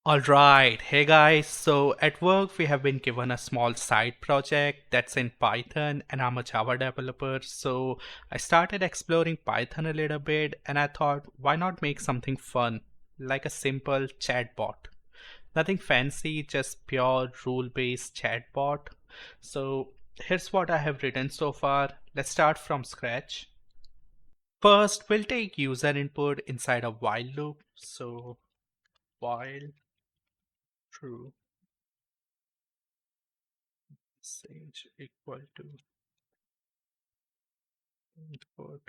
Alright, hey guys, so at work we have been given a small side project that's in Python and I'm a Java developer, so I started exploring Python a little bit and I thought why not make something fun, like a simple chatbot. Nothing fancy, just pure rule-based chatbot. So here's what I have written so far. Let's start from scratch. First, we'll take user input inside a while loop. So while true message equal to input.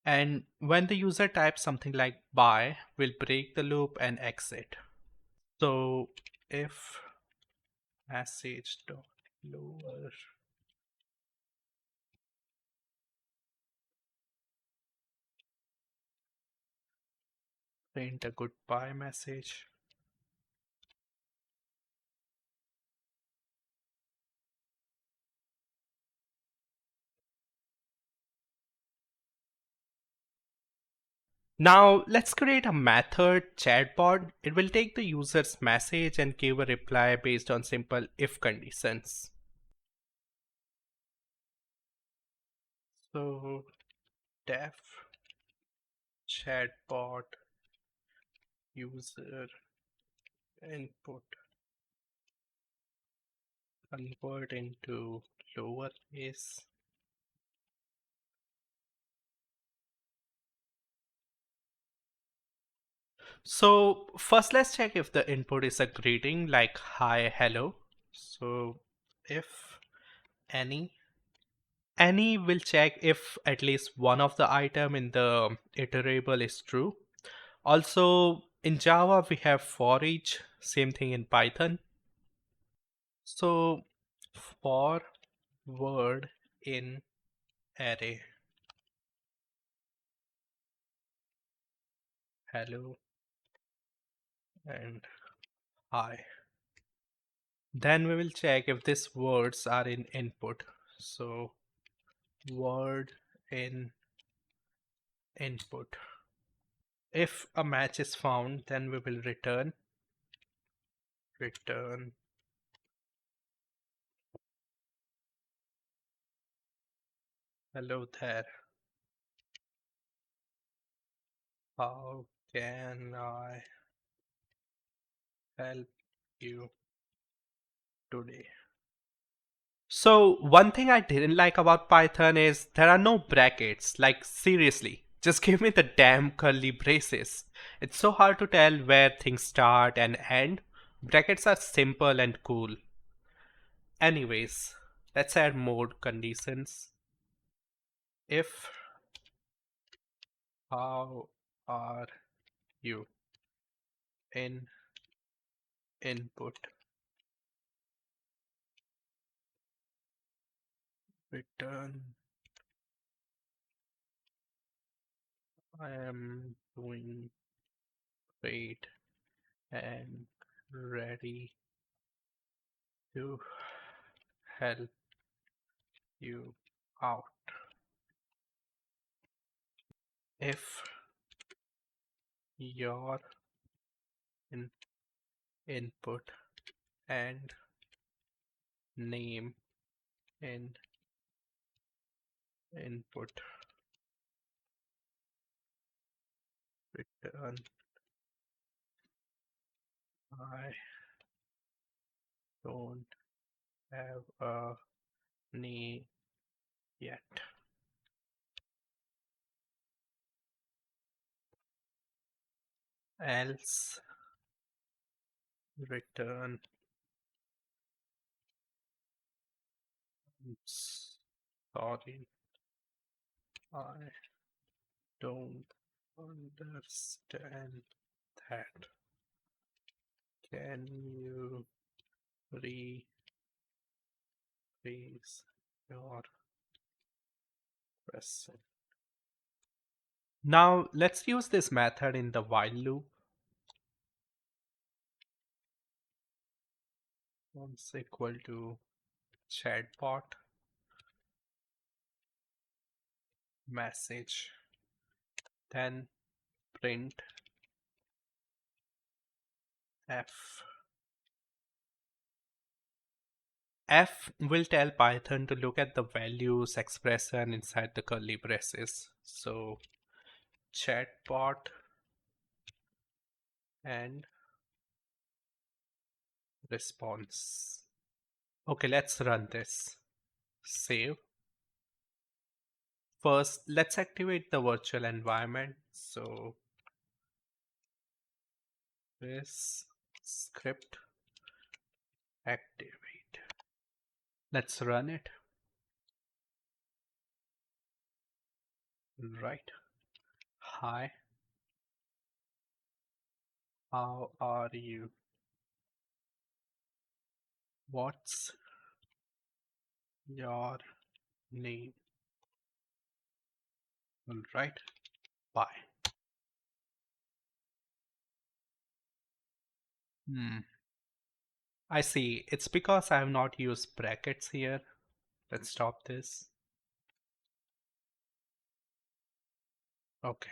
And when the user types something like buy, we'll break the loop and exit. So if message dot lower print a goodbye message. Now let's create a method chatbot. It will take the user's message and give a reply based on simple if conditions. So def chatbot user input convert into lowercase. So first let's check if the input is a greeting like hi, hello. So if any will check if at least one of the item in the iterable is true. Also in Java we have for each, same thing in Python. So for word in array hello and hi. Then we will check if these words are in input. So word in input. If a match is found, then we will return hello there. How can I help you today? So one thing I didn't like about Python is there are no brackets. Like seriously, just give me the damn curly braces. It's so hard to tell where things start and end. Brackets are simple and cool. Anyways, let's add more conditions. If how are you in input return I am doing great and ready to help you out. If your in input and name in input return I don't have a name yet. Else return sorry I don't understand that. Can you rephrase your question? Now let's use this method in the while loop. Once equal to chatbot message. then print f. F will tell Python to look at the values expression inside the curly braces. So chatbot and response. Okay, let's run this. Save. First, let's activate the virtual environment. So this script activate. Let's run it. Right. Hi, how are you? What's your name? All right. Bye. Hmm. I see. It's because I have not used brackets here. Let's stop this. Okay.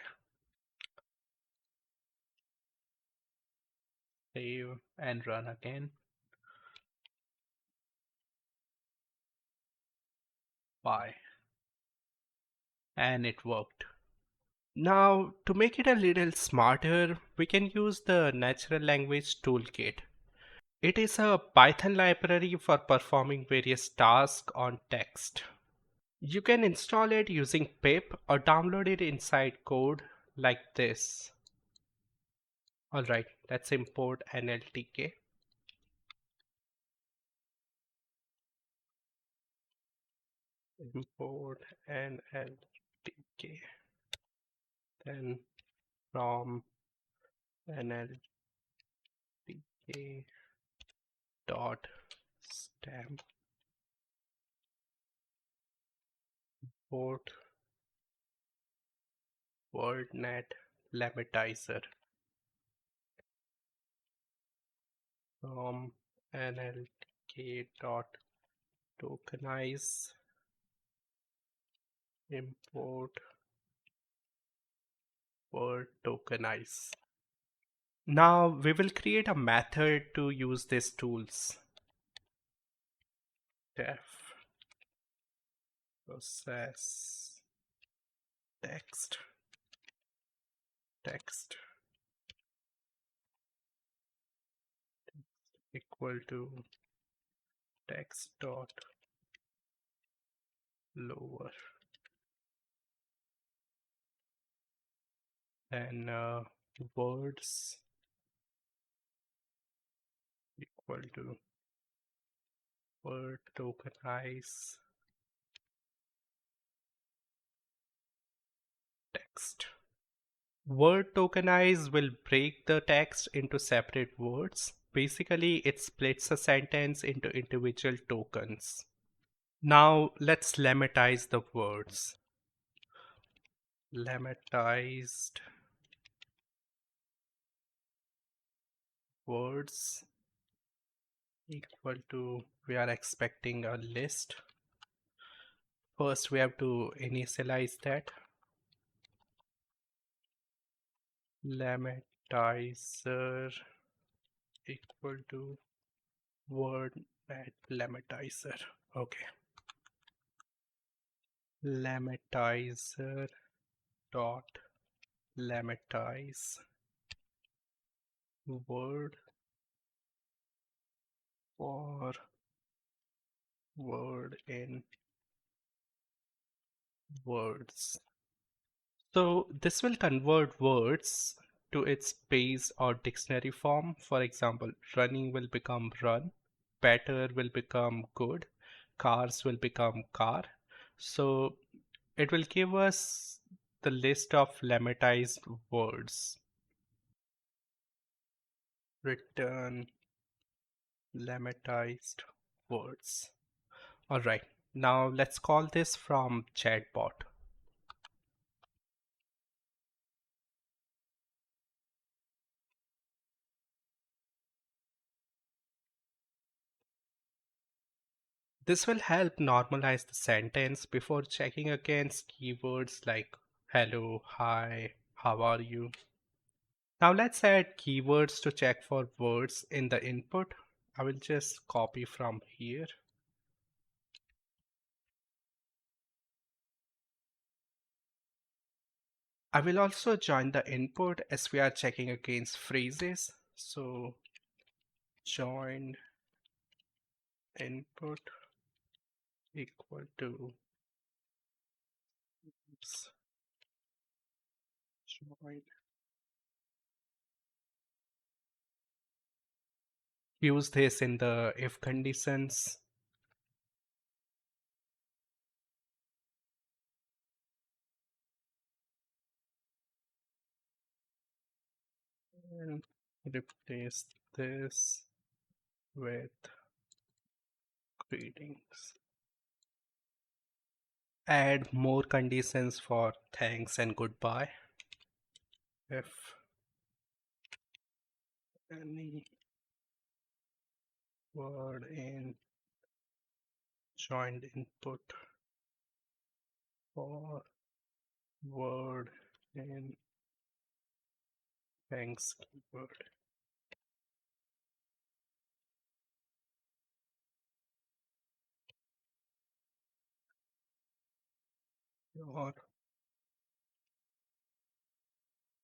Save and run again. Bye. And it worked. Now, to make it a little smarter, we can use the Natural Language Toolkit. It is a Python library for performing various tasks on text. You can install it using pip or download it inside code like this. Alright, let's import NLTK. Import NLTK. Then from NLTK dot stamp port WordNetLemmatizer. From NLTK dot tokenize import word tokenize. Now we will create a method to use these tools. Def process text text equal to text dot lower, then words equal to word tokenize text. Word tokenize will break the text into separate words. Basically, it splits a sentence into individual tokens. Now let's lemmatize the words. Lemmatized words equal to, we are expecting a list. First we have to initialize that. Lemmatizer equal to word at lemmatizer. Okay. Lemmatizer dot lemmatize word for word in words. So this will convert words to its base or dictionary form. For example, running will become run, better will become good, cars will become car. So it will give us the list of lemmatized words. Return lemmatized words. All right, now let's call this from chatbot. This will help normalize the sentence before checking against keywords like hello, hi. how are you? Now let's add keywords to check for words in the input. I will just copy from here. I will also join the input as we are checking against phrases. So join input equal to join. Use this in the if conditions. And replace this with greetings. Add more conditions for thanks and goodbye. If any word in joined input or word in thanks keyword, you're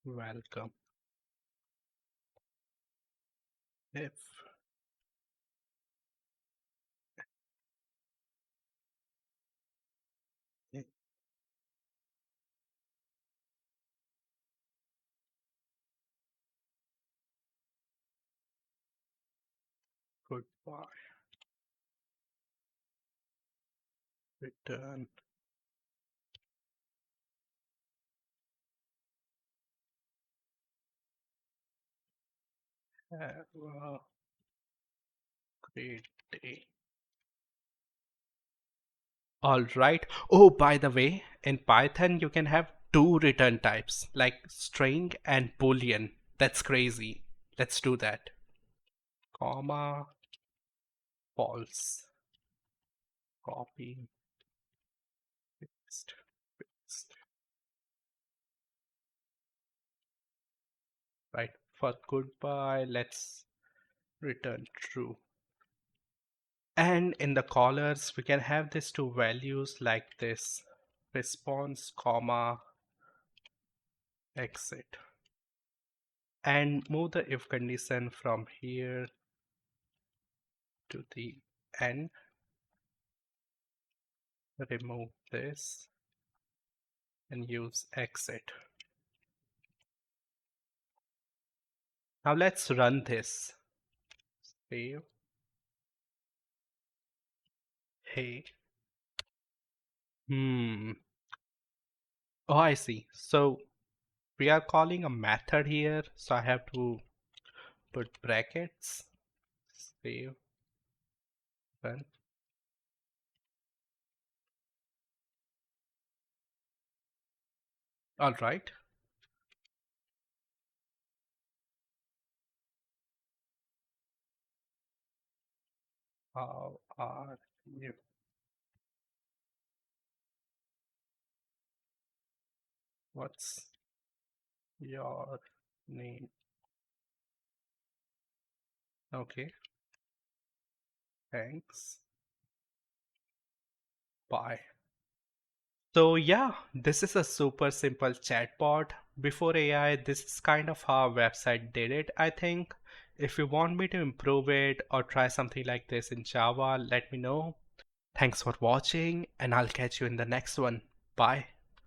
welcome. If any goodbye, return have a great day. All right. Oh, by the way, in Python, you can have two return types like string and boolean. That's crazy. Let's do that. Comma, false, copy, paste, paste. Right. For goodbye, let's return true. And in the callers, we can have these two values like this response, comma, exit. And move the if condition from here to the end. Remove this and use exit. Now let's run this. Save. Hey. Oh, I see. So we are calling a method here. So I have to put brackets. Save. Run. All right. How are you? What's your name? Okay. Thanks. Bye. So yeah, this is a super simple chatbot. Before AI, this is kind of how our website did it, I think. If you want me to improve it or try something like this in Java, let me know. Thanks for watching and I'll catch you in the next one. Bye.